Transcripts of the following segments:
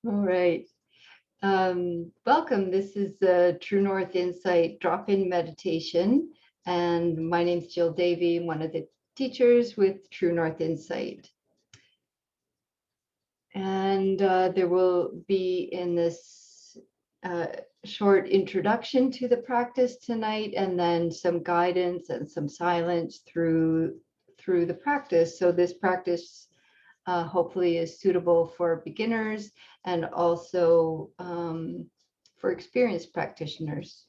All right. Welcome. This is the True North Insight drop-in meditation. And my name is Jill Davey. I'm one of the teachers with True North Insight. And there will be in this short introduction to the practice tonight, and then some guidance and some silence through the practice. So this practice hopefully is suitable for beginners and also for experienced practitioners.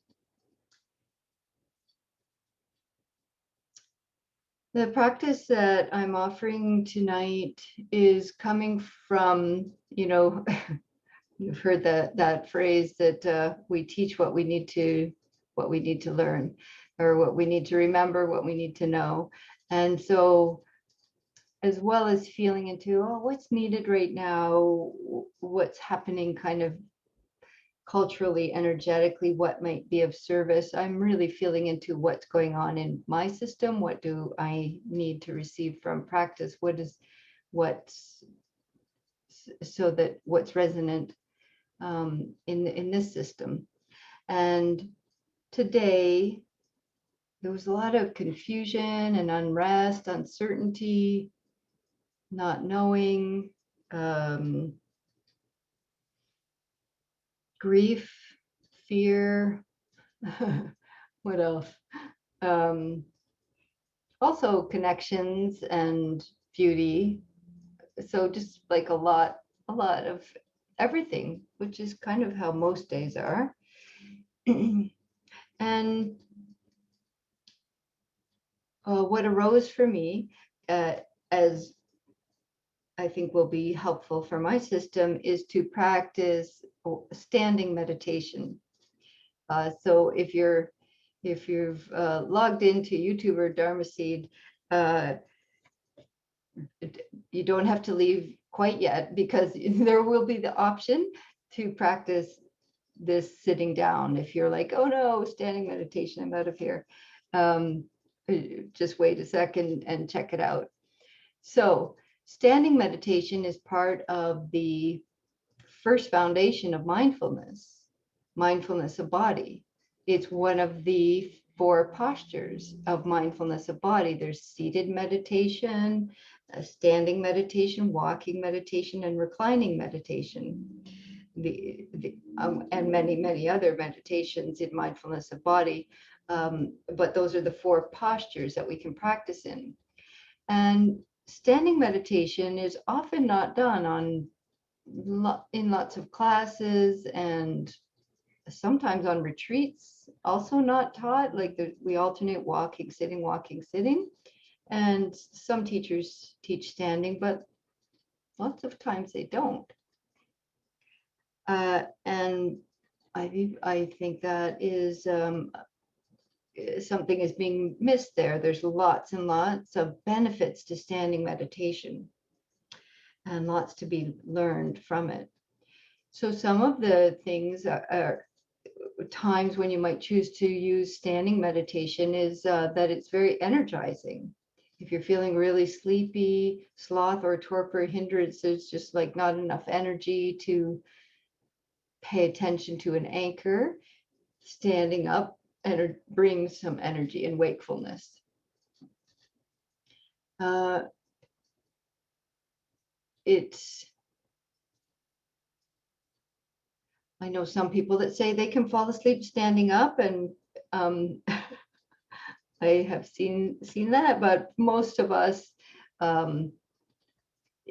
The practice that I'm offering tonight is coming from, you've heard that phrase that we teach what we need to learn, or what we need to remember, what we need to know. And so as well as feeling into, what's needed right now, what's happening kind of culturally, energetically, what might be of service. I'm really feeling into what's going on in my system. What do I need to receive from practice? What's so that what's resonant in this system. And today, there was a lot of confusion and unrest, uncertainty, not knowing, grief, fear. What else? Also connections and beauty. So just like a lot of everything, which is kind of how most days are. And what arose for me, as I think will be helpful for my system, is to practice standing meditation. So if you've logged into YouTube or Dharma Seed, you don't have to leave quite yet, because there will be the option to practice this sitting down. If you're like, oh no, standing meditation, I'm out of here. Just wait a second and check it out. So standing meditation is part of the first foundation of mindfulness of body. It's one of the 4 postures of mindfulness of body. There's seated meditation, standing meditation, walking meditation, and reclining meditation. And many other meditations in mindfulness of body. But those are the 4 postures that we can practice in. And standing meditation is often not done in lots of classes, and sometimes on retreats, also not taught. Like we alternate walking, sitting. And some teachers teach standing, but lots of times they don't. And I think that is something is being missed there. There's lots and lots of benefits to standing meditation, and lots to be learned from it. So some of the things are times when you might choose to use standing meditation is that it's very energizing. If you're feeling really sleepy, sloth or torpor hindrance, there's just like not enough energy to pay attention to an anchor, standing up and brings some energy and wakefulness. I know some people that say they can fall asleep standing up, and I have seen that, but most of us, it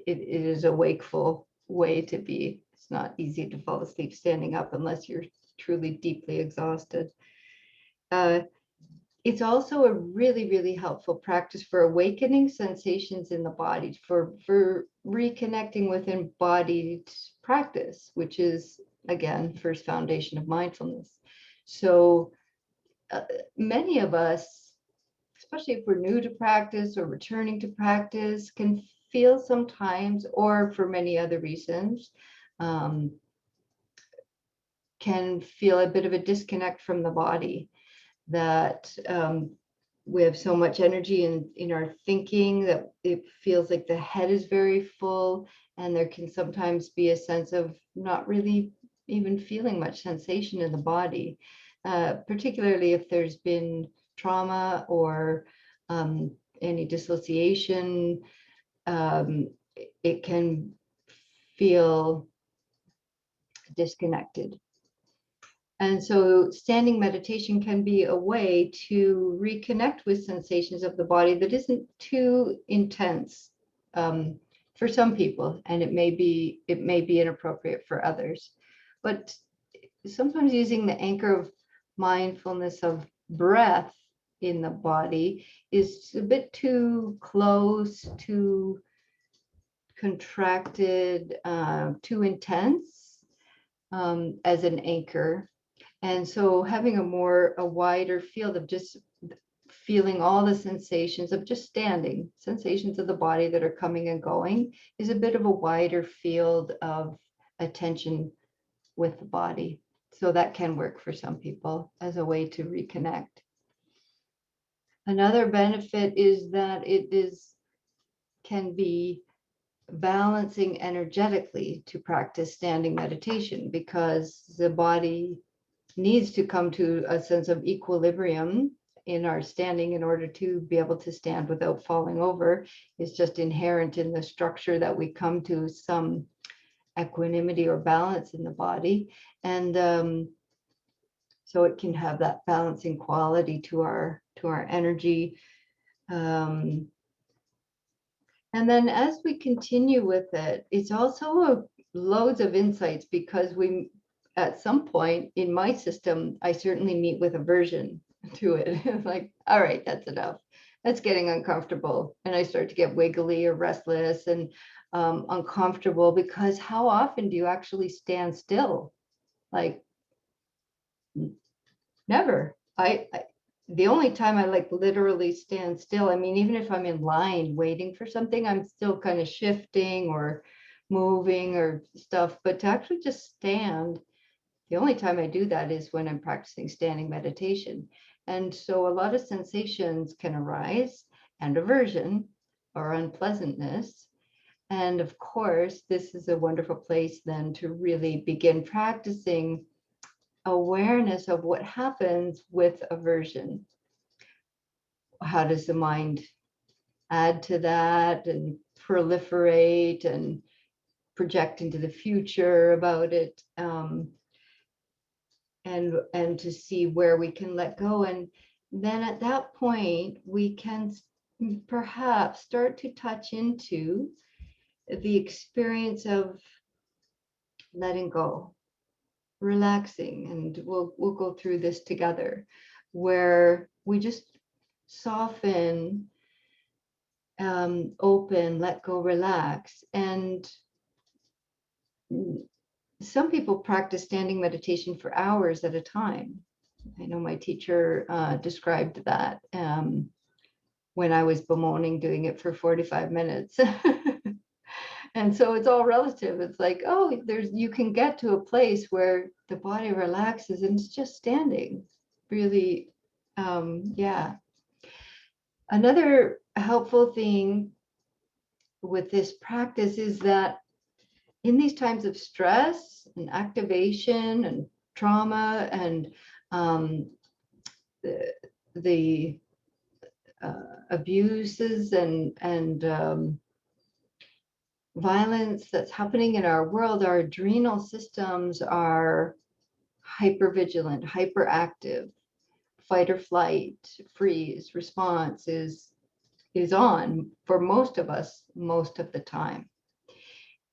is a wakeful way to be. It's not easy to fall asleep standing up unless you're truly deeply exhausted. It's also a really helpful practice for awakening sensations in the body, for reconnecting with embodied practice, which is, again, first foundation of mindfulness. So many of us, especially if we're new to practice or returning to practice, can feel sometimes, or for many other reasons, can feel a bit of a disconnect from the body, that we have so much energy in our thinking that it feels like the head is very full, and there can sometimes be a sense of not really even feeling much sensation in the body, particularly if there's been trauma or any dissociation. It can feel disconnected. And so standing meditation can be a way to reconnect with sensations of the body that isn't too intense for some people, and it may be inappropriate for others. But sometimes using the anchor of mindfulness of breath in the body is a bit too close, too contracted, too intense as an anchor. And so having a wider field of just feeling all the sensations of just standing, sensations of the body that are coming and going, is a bit of a wider field of attention with the body. So that can work for some people as a way to reconnect. Another benefit is that can be balancing energetically to practice standing meditation, because the body needs to come to a sense of equilibrium in our standing in order to be able to stand without falling over. It's just inherent in the structure that we come to some equanimity or balance in the body. And so it can have that balancing quality to our energy. And then as we continue with it, it's also loads of insights, because we, at some point in my system, I certainly meet with aversion to it. Like, all right, that's enough. That's getting uncomfortable. And I start to get wiggly or restless and uncomfortable, because how often do you actually stand still? Like, never. The only time I like literally stand still, I mean, even if I'm in line waiting for something, I'm still kind of shifting or moving or stuff. But to actually just stand, the only time I do that is when I'm practicing standing meditation. And so a lot of sensations can arise, and aversion or unpleasantness. And of course, this is a wonderful place then to really begin practicing awareness of what happens with aversion. How does the mind add to that and proliferate and project into the future about it, and to see where we can let go. And then at that point, we can perhaps start to touch into the experience of letting go, relaxing. And we'll go through this together, where we just soften, open, let go, relax. And some people practice standing meditation for hours at a time. I know my teacher described that when I was bemoaning doing it for 45 minutes. And so it's all relative. It's like, oh, you can get to a place where the body relaxes and it's just standing. Really, yeah. Another helpful thing with this practice is that in these times of stress and activation and trauma and the abuses and violence that's happening in our world, our adrenal systems are hypervigilant, hyperactive. Fight or flight, freeze response is on for most of us most of the time.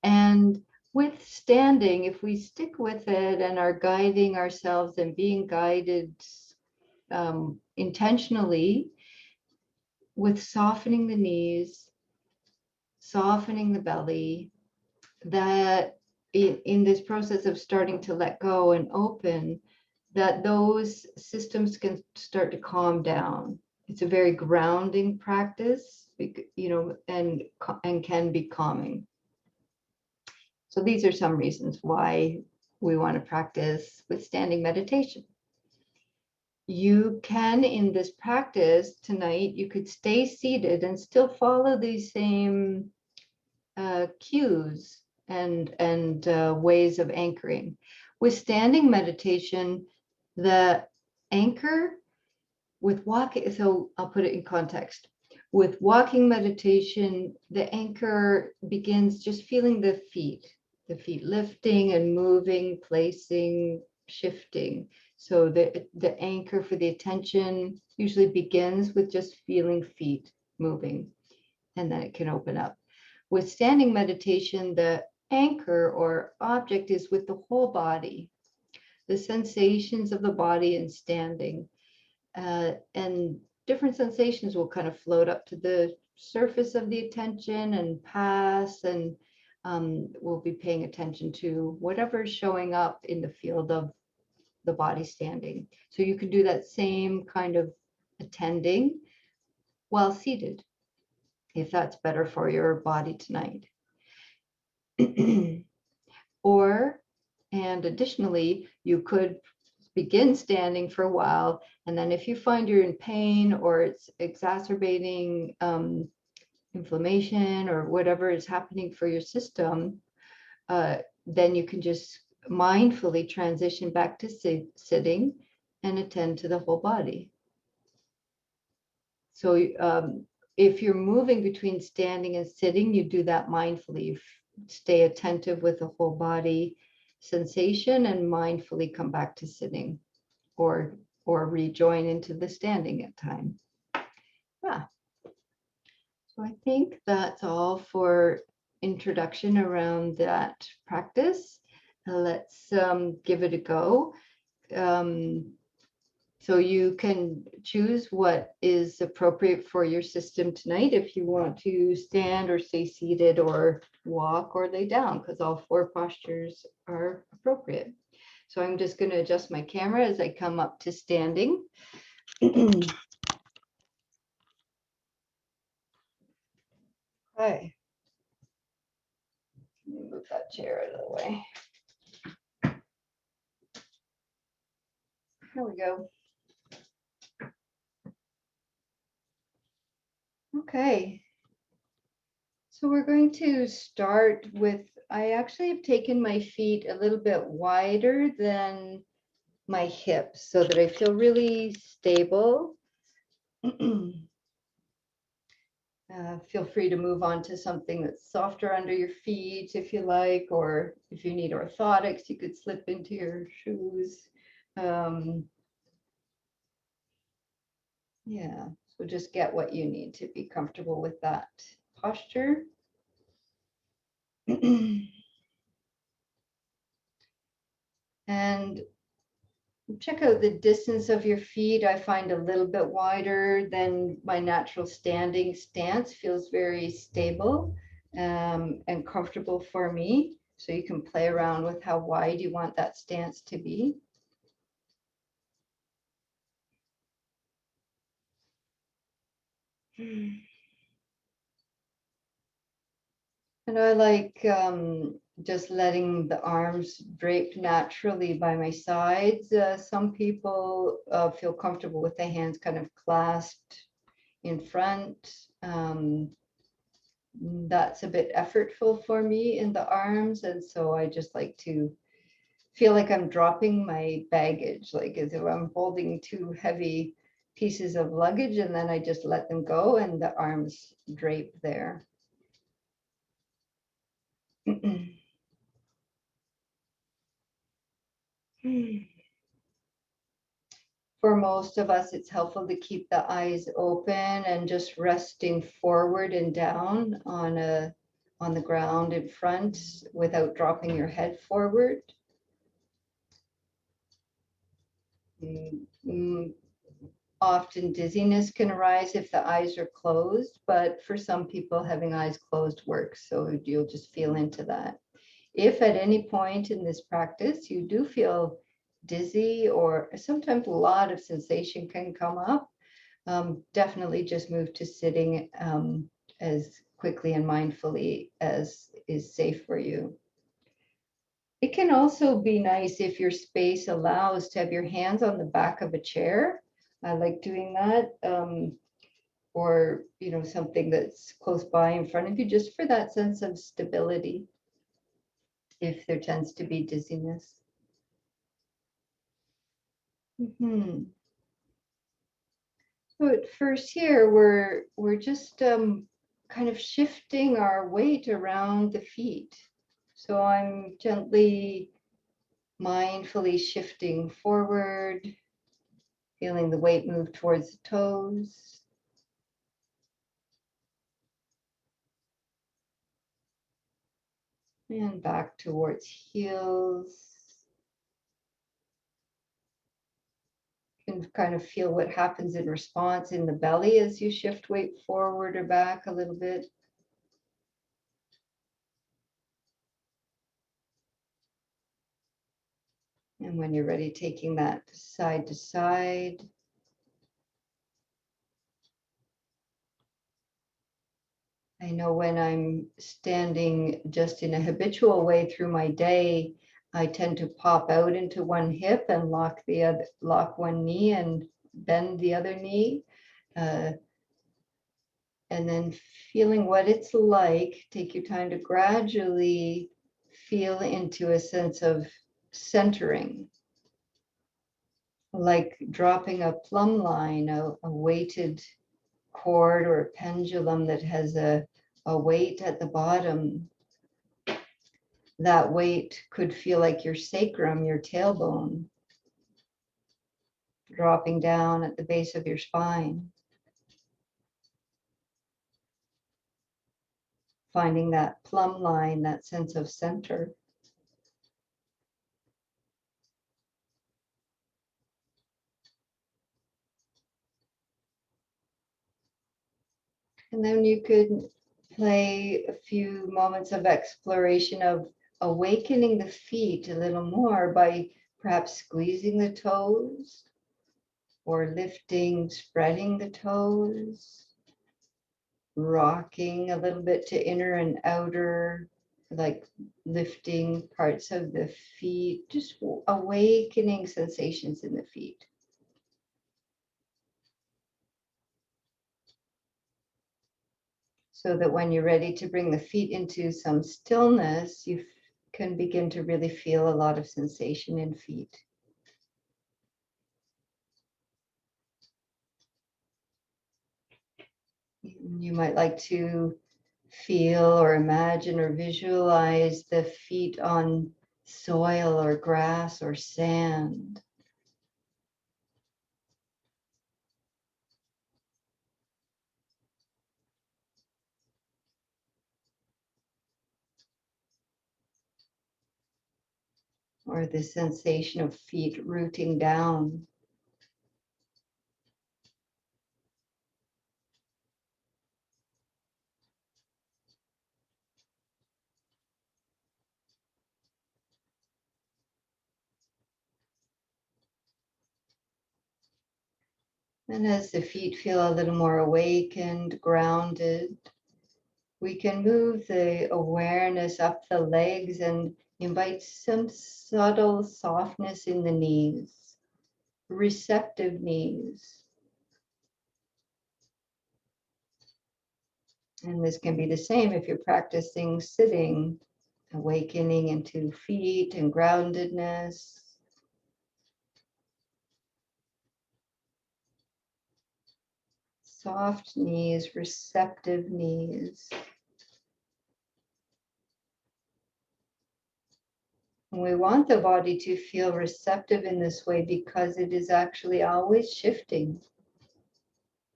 And with standing, if we stick with it and are guiding ourselves and being guided intentionally, with softening the knees, softening the belly, that in this process of starting to let go and open, that those systems can start to calm down. It's a very grounding practice, and can be calming. So these are some reasons why we want to practice with standing meditation. you can, in this practice tonight, you could stay seated and still follow these same cues and ways of anchoring. With standing meditation, the anchor with walking, so I'll put it in context. With walking meditation, the anchor begins just feeling the feet lifting and moving, placing, shifting. So the anchor for the attention usually begins with just feeling feet moving, and then it can open up. With standing meditation, the anchor or object is with the whole body, the sensations of the body in standing. And different sensations will kind of float up to the surface of the attention and pass, and we'll be paying attention to whatever is showing up in the field of the body standing. So you can do that same kind of attending while seated, if that's better for your body tonight. Or, and additionally, you could begin standing for a while, and then if you find you're in pain or it's exacerbating inflammation or whatever is happening for your system, then you can just mindfully transition back to sitting and attend to the whole body. So if you're moving between standing and sitting, you do that mindfully. You stay attentive with the whole body sensation and mindfully come back to sitting, or rejoin into the standing at time. Yeah. So I think that's all for introduction around that practice. Let's give it a go. So you can choose what is appropriate for your system tonight, if you want to stand or stay seated or walk or lay down, because all four postures are appropriate. So I'm just going to adjust my camera as I come up to standing. Okay. Let me move that chair out of the way. Here we go. Okay. So we're going to start with, I actually have taken my feet a little bit wider than my hips so that I feel really stable. Feel free to move on to something that's softer under your feet if you like, or if you need orthotics, you could slip into your shoes. Yeah, so just get what you need to be comfortable with that posture. And check out the distance of your feet. I find a little bit wider than my natural standing stance. Feels very stable and comfortable for me. So you can play around with how wide you want that stance to be. And I like just letting the arms drape naturally by my sides. Some people feel comfortable with the hands kind of clasped in front. That's a bit effortful for me in the arms. And so I just like to feel like I'm dropping my baggage, like as if I'm holding two heavy pieces of luggage, and then I just let them go and the arms drape there. For most of us, it's helpful to keep the eyes open and just resting forward and down on the ground in front without dropping your head forward. Often dizziness can arise if the eyes are closed, but for some people, having eyes closed works, so you'll just feel into that. If at any point in this practice you do feel dizzy, or sometimes a lot of sensation can come up, definitely just move to sitting as quickly and mindfully as is safe for you. It can also be nice if your space allows to have your hands on the back of a chair. I like doing that. Or, something that's close by in front of you, just for that sense of stability, if there tends to be dizziness. Mhm. So at first here, we're just kind of shifting our weight around the feet. So I'm gently, mindfully shifting forward, feeling the weight move towards the toes. And back towards heels. You can kind of feel what happens in response in the belly as you shift weight forward or back a little bit. And when you're ready, taking that side to side. I know when I'm standing just in a habitual way through my day, I tend to pop out into one hip and lock one knee and bend the other knee. Uh, and then feeling what it's like, take your time to gradually feel into a sense of centering, like dropping a plumb line, a weighted cord or a pendulum that has a weight at the bottom. That weight could feel like your sacrum, your tailbone, dropping down at the base of your spine. Finding that plumb line, that sense of center. And then you could play a few moments of exploration of awakening the feet a little more by perhaps squeezing the toes or lifting, spreading the toes, rocking a little bit to inner and outer, like lifting parts of the feet, just awakening sensations in the feet. So that when you're ready to bring the feet into some stillness, you can begin to really feel a lot of sensation in feet. You might like to feel or imagine or visualize the feet on soil or grass or sand. Or the sensation of feet rooting down. And as the feet feel a little more awakened, grounded, we can move the awareness up the legs and invite some subtle softness in the knees, receptive knees. And this can be the same if you're practicing sitting, awakening into feet and groundedness. Soft knees, receptive knees. And we want the body to feel receptive in this way because it is actually always shifting.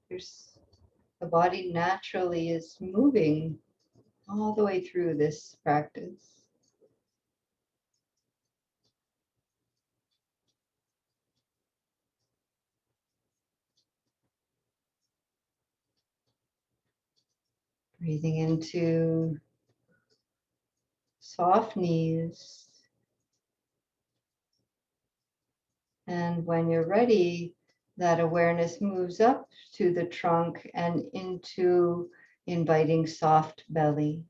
The body naturally is moving all the way through this practice. Breathing into soft knees. And when you're ready, that awareness moves up to the trunk and into inviting soft belly.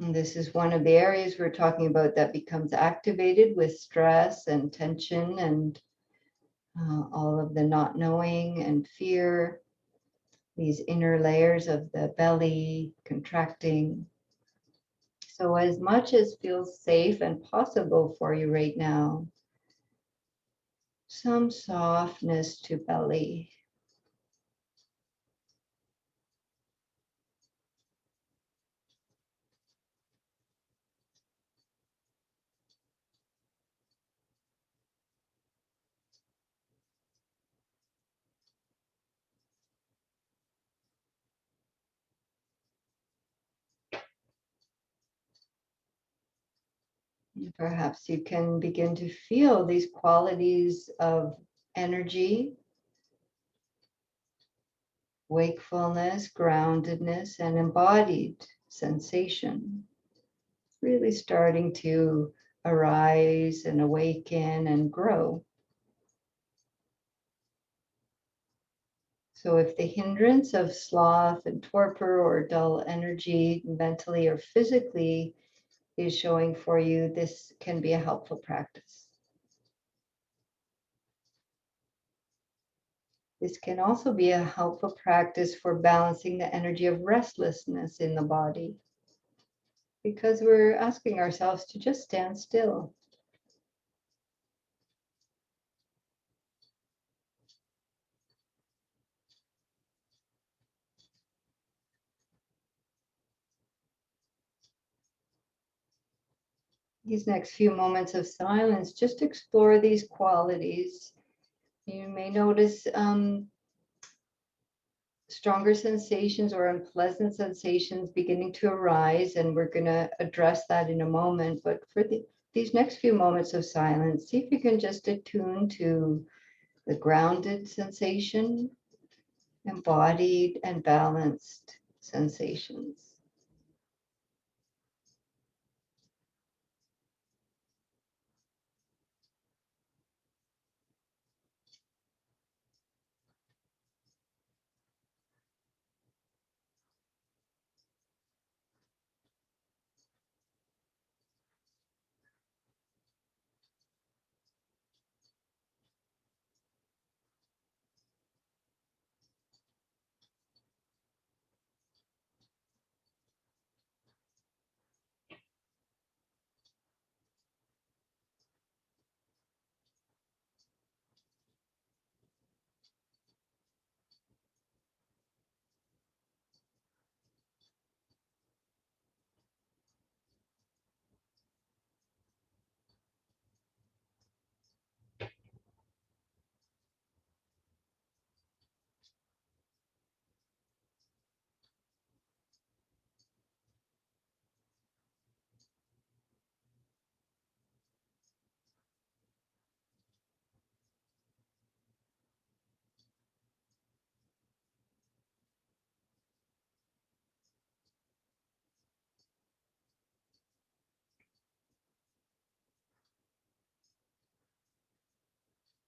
And this is one of the areas we're talking about that becomes activated with stress and tension and all of the not knowing and fear, these inner layers of the belly contracting. So, as much as feels safe and possible for you right now, some softness to belly. And perhaps you can begin to feel these qualities of energy, wakefulness, groundedness, and embodied sensation really starting to arise and awaken and grow. So, if the hindrance of sloth and torpor or dull energy, mentally or physically, is showing for you, this can be a helpful practice. This can also be a helpful practice for balancing the energy of restlessness in the body because we're asking ourselves to just stand still. These next few moments of silence, just explore these qualities. You may notice stronger sensations or unpleasant sensations beginning to arise, and we're going to address that in a moment. But for these next few moments of silence, see if you can just attune to the grounded sensation, embodied and balanced sensations.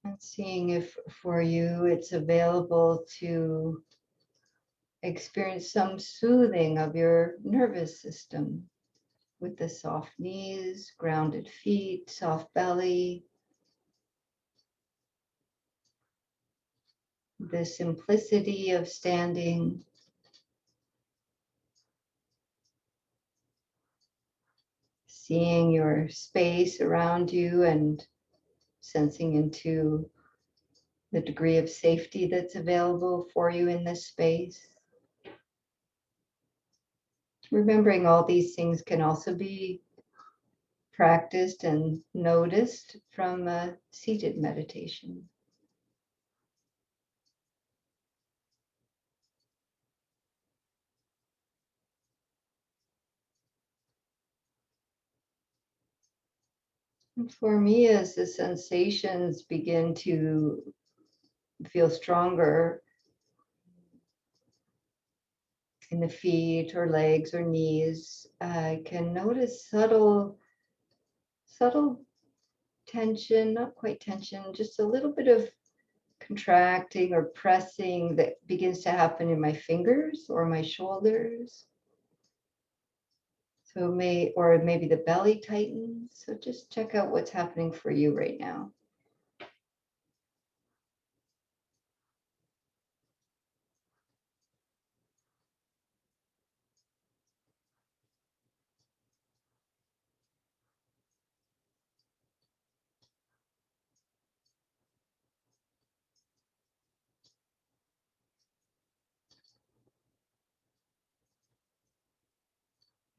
And seeing if for you it's available to experience some soothing of your nervous system with the soft knees, grounded feet, soft belly, the simplicity of standing, seeing your space around you and sensing into the degree of safety that's available for you in this space. Remembering all these things can also be practiced and noticed from a seated meditation. And for me, as the sensations begin to feel stronger in the feet or legs or knees, I can notice subtle tension, not quite tension, just a little bit of contracting or pressing that begins to happen in my fingers or my shoulders. So maybe the belly tightens. So just check out what's happening for you right now.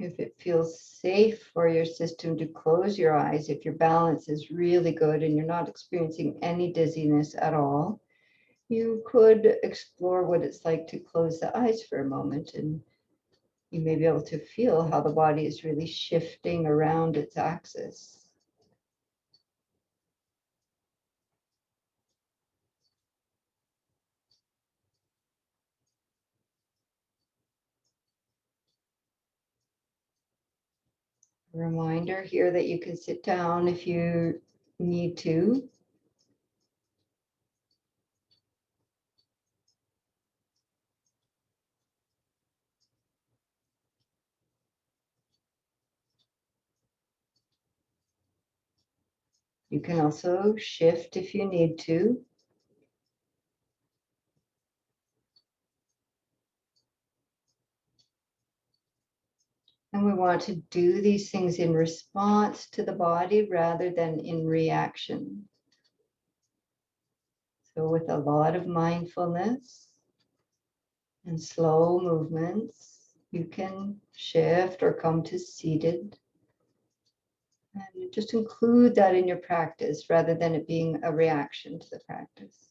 If it feels safe for your system to close your eyes, if your balance is really good and you're not experiencing any dizziness at all, you could explore what it's like to close the eyes for a moment, and you may be able to feel how the body is really shifting around its axis. A reminder here that you can sit down if you need to. You can also shift if you need to. And we want to do these things in response to the body rather than in reaction. So with a lot of mindfulness and slow movements, you can shift or come to seated. And just include that in your practice rather than it being a reaction to the practice.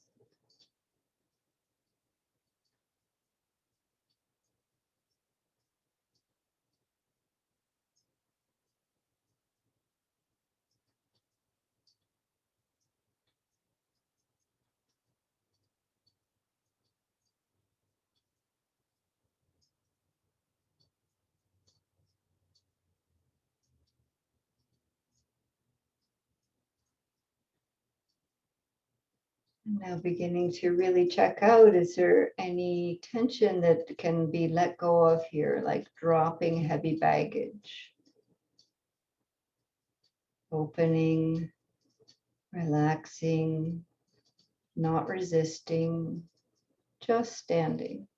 Now beginning to really check out, is there any tension that can be let go of here, like dropping heavy baggage? Opening, relaxing, not resisting, just standing.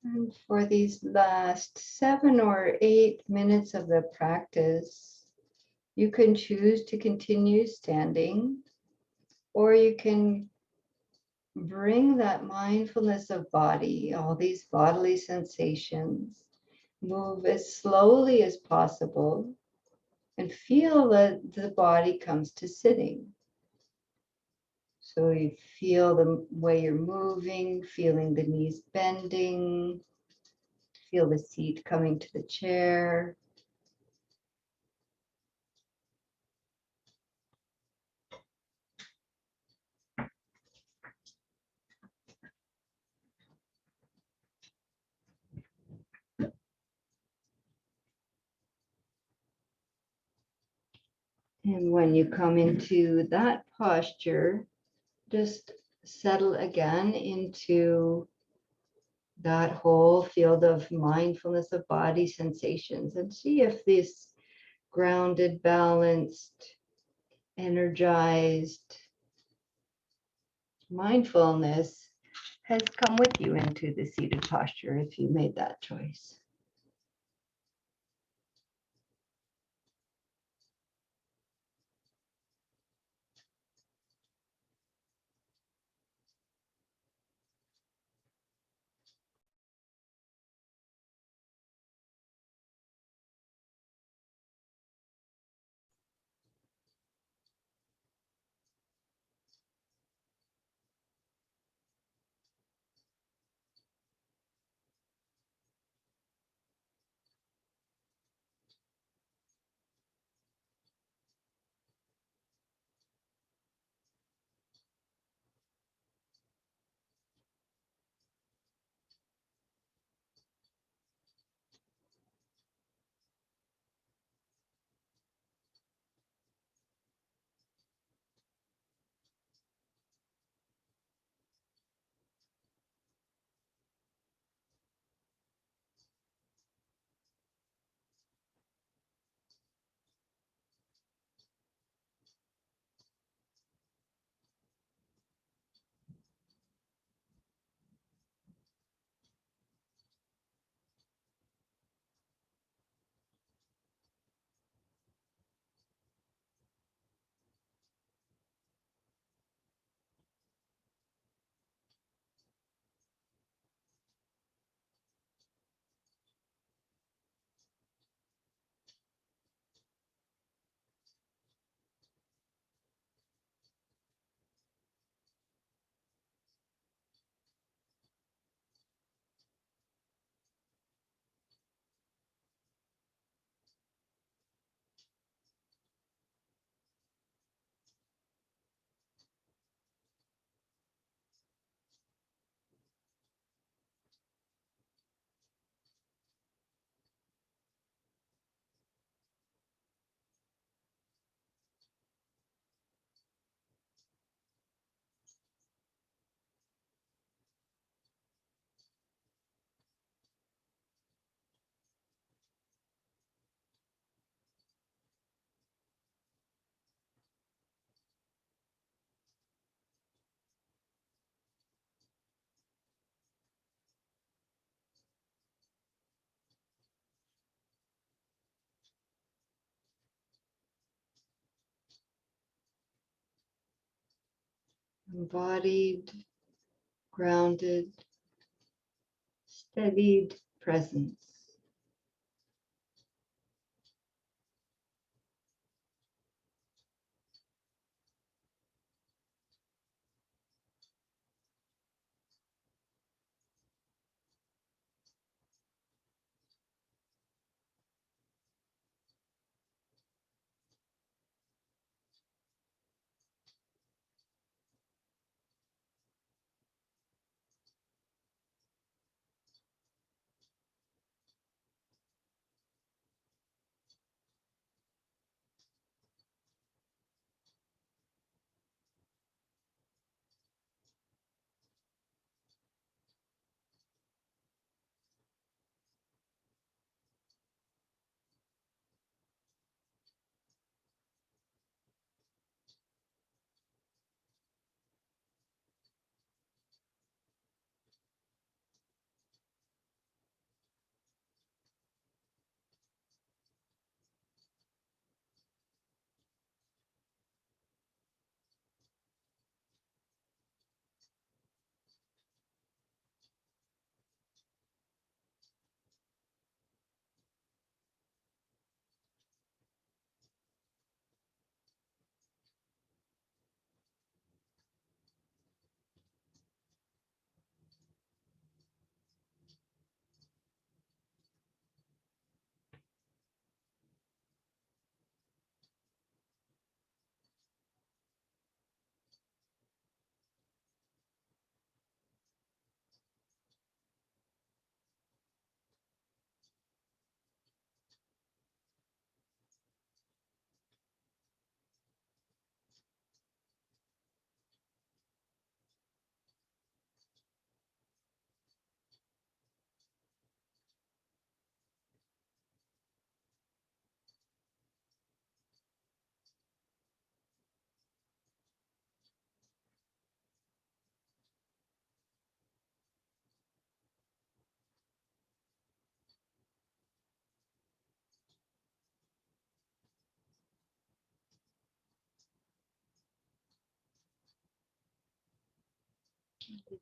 And for these last 7 or 8 minutes of the practice, you can choose to continue standing, or you can bring that mindfulness of body, all these bodily sensations, move as slowly as possible, and feel that the body comes to sitting. So you feel the way you're moving, feeling the knees bending, feel the seat coming to the chair. And when you come into that posture, just settle again into that whole field of mindfulness of body sensations and see if this grounded, balanced, energized mindfulness has come with you into the seated posture if you made that choice. embodied, grounded, steadied presence.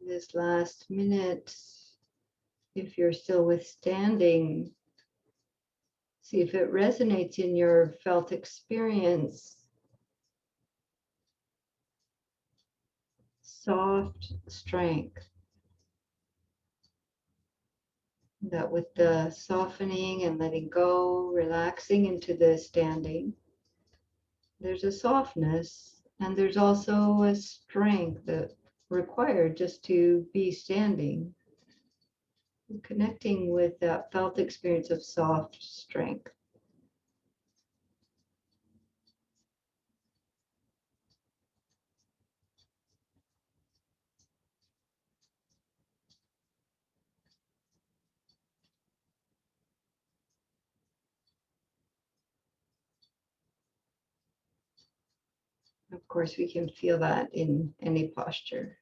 In this last minute, if you're still withstanding, see if it resonates in your felt experience. Soft strength. That with the softening and letting go, relaxing into the standing, there's a softness and there's also a strength that required just to be standing. Connecting with that felt experience of soft strength. Of course, we can feel that in any posture.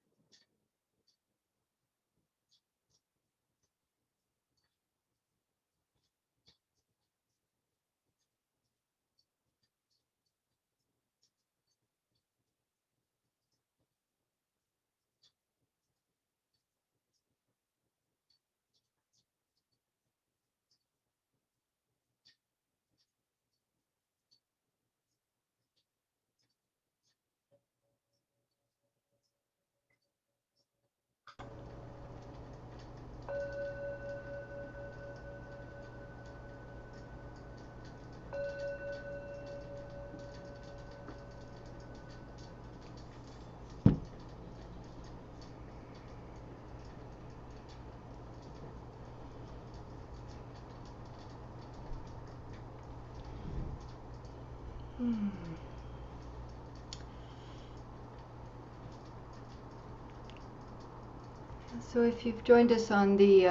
So if you've joined us on the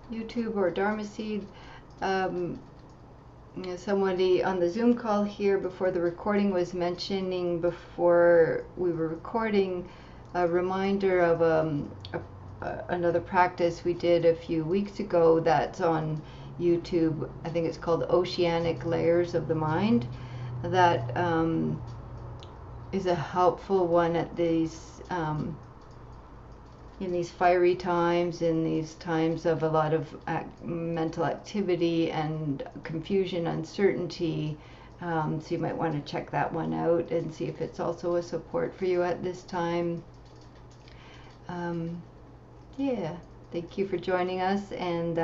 YouTube or Dharma Seed, somebody on the Zoom call here before the recording was mentioning, before we were recording, a reminder of another practice we did a few weeks ago that's on YouTube. I think it's called Oceanic Layers of the Mind. That is a helpful one at these in these fiery times, in these times of a lot of mental activity and confusion, uncertainty. So you might want to check that one out and see if it's also a support for you at this time. Yeah, thank you for joining us, and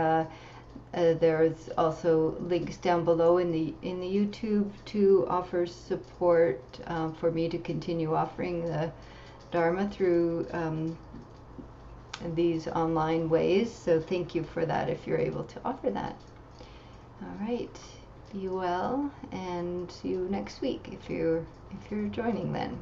there's also links down below in the YouTube to offer support for me to continue offering the Dharma through these online ways. So thank you for that if you're able to offer that. All right, be well, and see you next week if you're joining then.